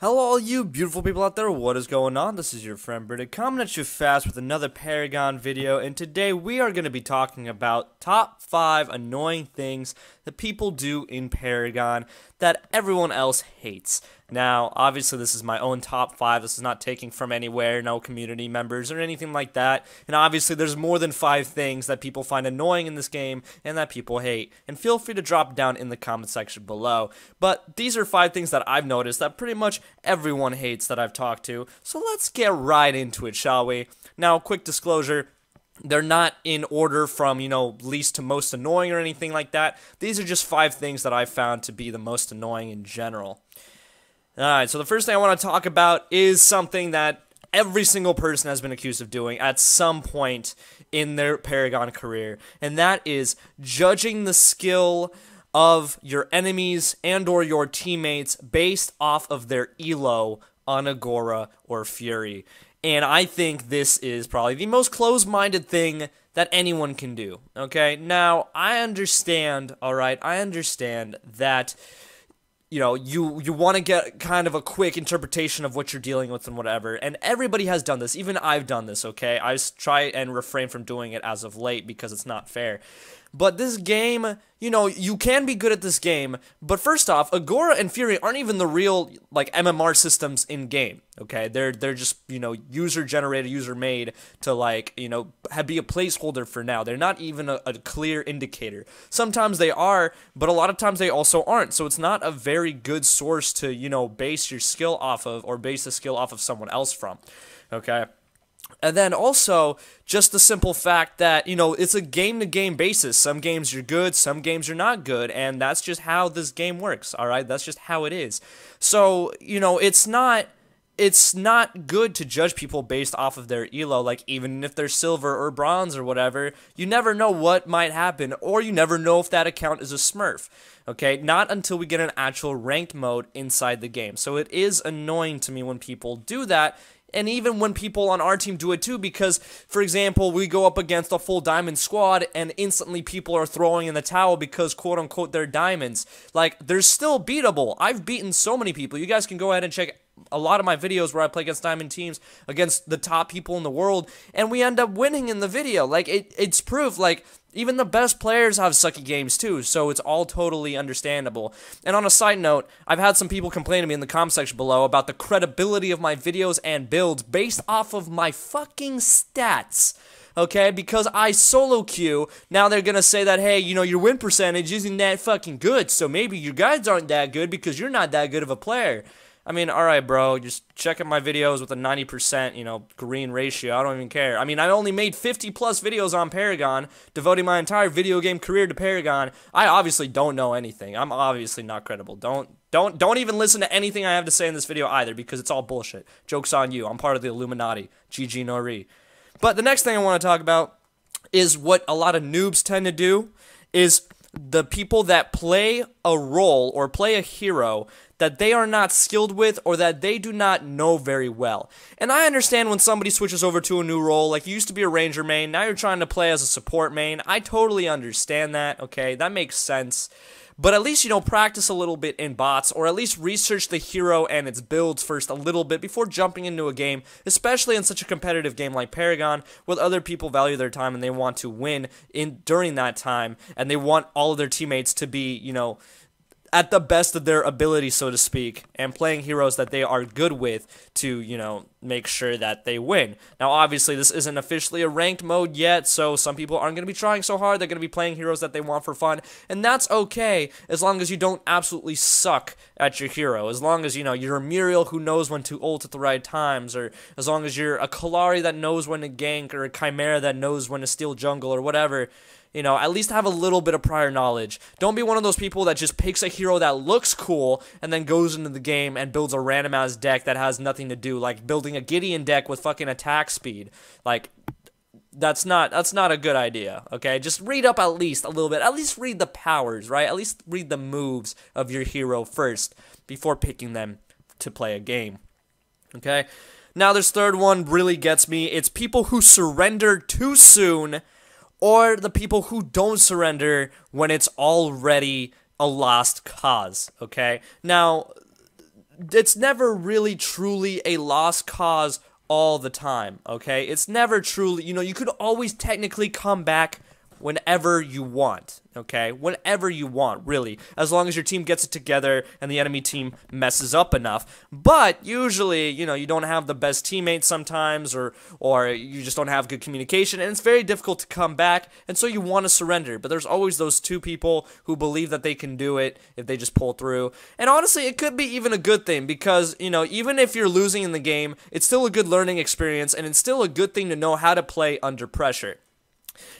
Hello all you beautiful people out there, what is going on? This is your friend Britta coming at you fast with another Paragon video, and today we are going to be talking about top 5 annoying things that people do in Paragon that everyone else hates. Now, obviously this is my own top 5, this is not taking from anywhere, no community members or anything like that, and obviously there's more than 5 things that people find annoying in this game and that people hate, and feel free to drop down in the comment section below. But these are 5 things that I've noticed that pretty much everyone hates that I've talked to, so let's get right into it, shall we? Now, quick disclosure, they're not in order from, least to most annoying or anything like that. These are just 5 things that I've found to be the most annoying in general. Alright, so the first thing I want to talk about is something that every single person has been accused of doing at some point in their Paragon career, and that is judging the skill of your enemies and or your teammates based off of their elo on Agora or Fury. And I think this is probably the most closed-minded thing that anyone can do, okay? Now, I understand, alright, I understand that you want to get kind of a quick interpretation of what you're dealing with and whatever, and everybody has done this, even I've done this, okay? I try and refrain from doing it as of late because it's not fair. But this game, you can be good at this game, but first off, Agora and Fury aren't even the real, MMR systems in-game, okay? They're just, user-generated, user-made to, be a placeholder for now. They're not even a clear indicator. Sometimes they are, but a lot of times they also aren't, so it's not a very good source to, base your skill off of, or base the skill off of someone else from, okay? And then also, just the simple fact that, it's a game-to-game basis. Some games you're good, some games you're not good, and that's just how this game works, alright? That's just how it is. So, it's not good to judge people based off of their elo, even if they're silver or bronze or whatever. You never know what might happen, or you never know if that account is a smurf, okay? Not until we get an actual ranked mode inside the game. So it is annoying to me when people do that, and even when people on our team do it too, because, for example, we go up against a full diamond squad, and instantly people are throwing in the towel because, quote-unquote, they're diamonds. They're still beatable. I've beaten so many people. You guys can go ahead and check a lot of my videos where I play against diamond teams, against the top people in the world, and we end up winning in the video. It's proof, even the best players have sucky games too, so it's all totally understandable. And on a side note, I've had some people complain to me in the comment section below about the credibility of my videos and builds based off of my fucking stats. Okay, because I solo queue, now they're gonna say that, hey, your win percentage isn't that fucking good, so maybe your guides aren't that good because you're not that good of a player. I mean, alright, bro, just checking my videos with a 90%, green ratio. I don't even care. I mean, I only made 50-plus videos on Paragon, devoting my entire video game career to Paragon. I obviously don't know anything. I'm obviously not credible. Don't even listen to anything I have to say in this video either, because it's all bullshit. Joke's on you. I'm part of the Illuminati. GG Nori. But the next thing I want to talk about is what a lot of noobs tend to do, is the people that play a role or play a hero that they are not skilled with or that they do not know very well. And I understand when somebody switches over to a new role, like you used to be a ranger main, now you're trying to play as a support main. I totally understand that, okay? That makes sense. But at least, practice a little bit in bots, or at least research the hero and its builds first a little bit before jumping into a game, especially in such a competitive game like Paragon, where other people value their time and they want to win during that time, and they want all of their teammates to be, at the best of their ability, so to speak, and playing heroes that they are good with to, make sure that they win. Now, obviously, this isn't officially a ranked mode yet, so some people aren't going to be trying so hard. They're going to be playing heroes that they want for fun, and that's okay, as long as you don't absolutely suck at your hero. As long as, you're a Muriel who knows when to ult at the right times, or as long as you're a Kalari that knows when to gank, or a Chimera that knows when to steal jungle, or whatever. At least have a little bit of prior knowledge. Don't be one of those people that just picks a hero that looks cool and then goes into the game and builds a random-ass deck that has nothing to do, like building a Gideon deck with fucking attack speed. That's not a good idea, okay? Just read up at least a little bit. At least read the powers, right? At least read the moves of your hero first before picking them to play a game, okay? Now, this third one really gets me. It's people who surrender too soon, or the people who don't surrender when it's already a lost cause, okay? Now, it's never really truly a lost cause all the time, okay? It's never truly, you could always technically come back whenever you want, okay? Whenever you want, really, as long as your team gets it together and the enemy team messes up enough. But usually, you don't have the best teammates sometimes, or you just don't have good communication, and it's very difficult to come back, and so you want to surrender. But there's always those two people who believe that they can do it if they just pull through. And honestly, it could be even a good thing, because, even if you're losing in the game, it's still a good learning experience, and it's still a good thing to know how to play under pressure.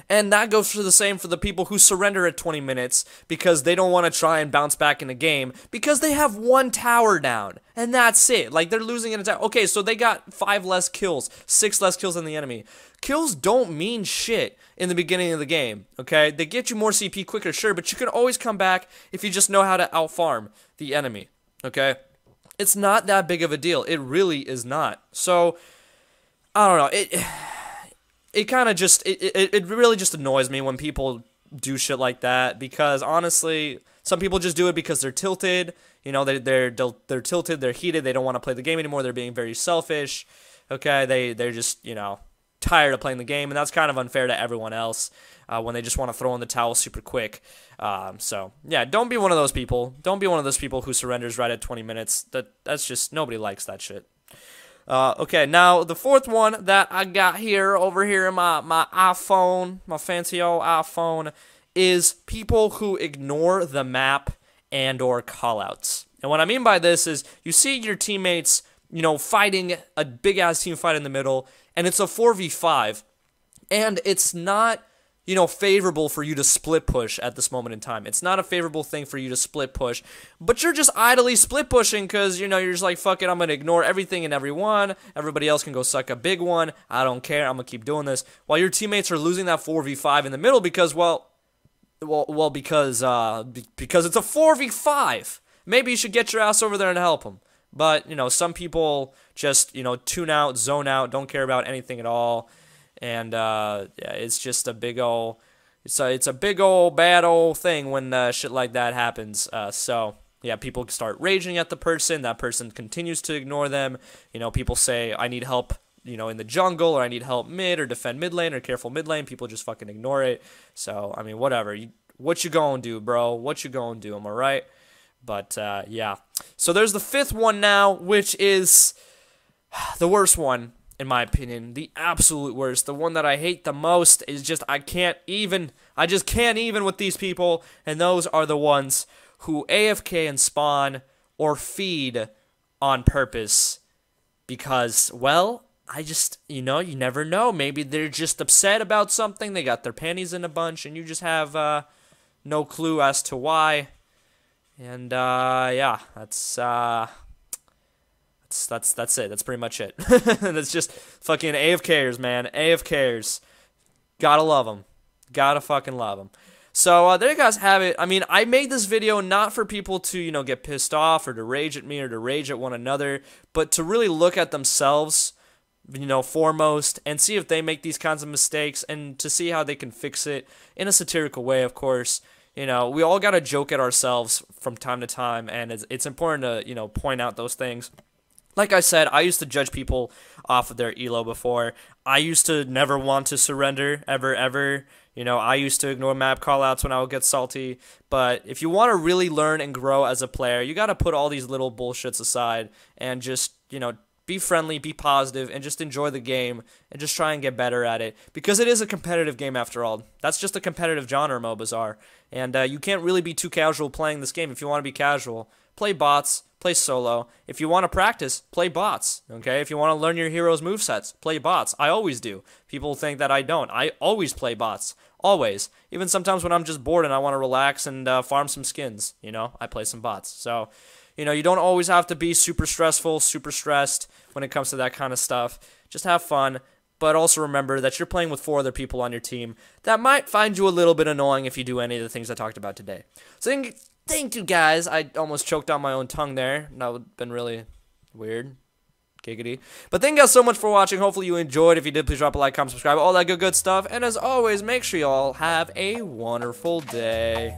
And that goes for the same for the people who surrender at 20 minutes because they don't want to try and bounce back in the game because they have one tower down. And that's it. Like, they're losing in a tower. Okay, so they got 5 less kills, 6 less kills than the enemy. Kills don't mean shit in the beginning of the game, okay? They get you more CP quicker, sure, but you can always come back if you just know how to outfarm the enemy, okay? It's not that big of a deal. It really is not. So, I don't know. It kind of just, it really just annoys me when people do shit like that, because honestly, some people just do it because they're tilted, they're tilted, they're heated, they don't want to play the game anymore, they're being very selfish, okay, they're just, tired of playing the game, and that's kind of unfair to everyone else when they just want to throw in the towel super quick. So, yeah, don't be one of those people. Don't be one of those people who surrenders right at 20 minutes. That's just, nobody likes that shit. Okay, now the fourth one that I got over here in my iPhone, my fancy old iPhone, is people who ignore the map and or callouts. And what I mean by this is you see your teammates, fighting a big-ass team fight in the middle, and it's a 4v5, and it's not favorable for you to split push at this moment in time. It's not a favorable thing for you to split push, but you're just idly split pushing because, you're just like, fuck it, I'm going to ignore everything and everyone. Everybody else can go suck a big one. I don't care. I'm going to keep doing this. While your teammates are losing that 4v5 in the middle because, because it's a 4v5. Maybe you should get your ass over there and help them. But, some people just, tune out, zone out, don't care about anything at all. And yeah, it's just a big ol' it's a big ol' bad ol' thing when shit like that happens. So yeah, people start raging at the person. That person continues to ignore them. People say, I need help, in the jungle, or I need help mid, or defend mid lane, or careful mid lane. People just fucking ignore it. So I mean, whatever. What you gonna do, bro? What you gonna do? Am I right? But yeah. So there's the fifth one now, which is the worst one. In my opinion, the absolute worst, the one that I hate the most, is just I just can't even with these people, and those are the ones who AFK and spawn or feed on purpose because, well, you never know, maybe they're just upset about something, they got their panties in a bunch, and you just have no clue as to why, and yeah, that's it. That's pretty much it. That's just fucking AFKers, man. AFKers. Gotta love them. Gotta fucking love them. So, there you guys have it. I mean, I made this video not for people to, get pissed off or to rage at me or to rage at one another, but to really look at themselves, foremost, and see if they make these kinds of mistakes and to see how they can fix it in a satirical way, of course. We all gotta joke at ourselves from time to time, and it's important to, point out those things. Like I said, I used to judge people off of their elo before. I used to never want to surrender, ever. I used to ignore map callouts when I would get salty. But if you want to really learn and grow as a player, you got to put all these little bullshits aside and just, be friendly, be positive, and just enjoy the game and just try and get better at it. Because it is a competitive game after all. That's just a competitive genre, MOBAs are. And you can't really be too casual playing this game. If you want to be casual, play bots. Play solo. If you want to practice, play bots, okay? If you want to learn your hero's movesets, play bots. I always do. People think that I don't. I always play bots. Always. Even sometimes when I'm just bored and I want to relax and farm some skins, I play some bots. So, you don't always have to be super stressful, super stressed when it comes to that kind of stuff. Just have fun, but also remember that you're playing with 4 other people on your team that might find you a little bit annoying if you do any of the things I talked about today. So thank you, guys. I almost choked on my own tongue there. That would have been really weird. Giggity. But thank you guys so much for watching. Hopefully you enjoyed. If you did, please drop a like, comment, subscribe, all that good stuff. And as always, make sure you all have a wonderful day.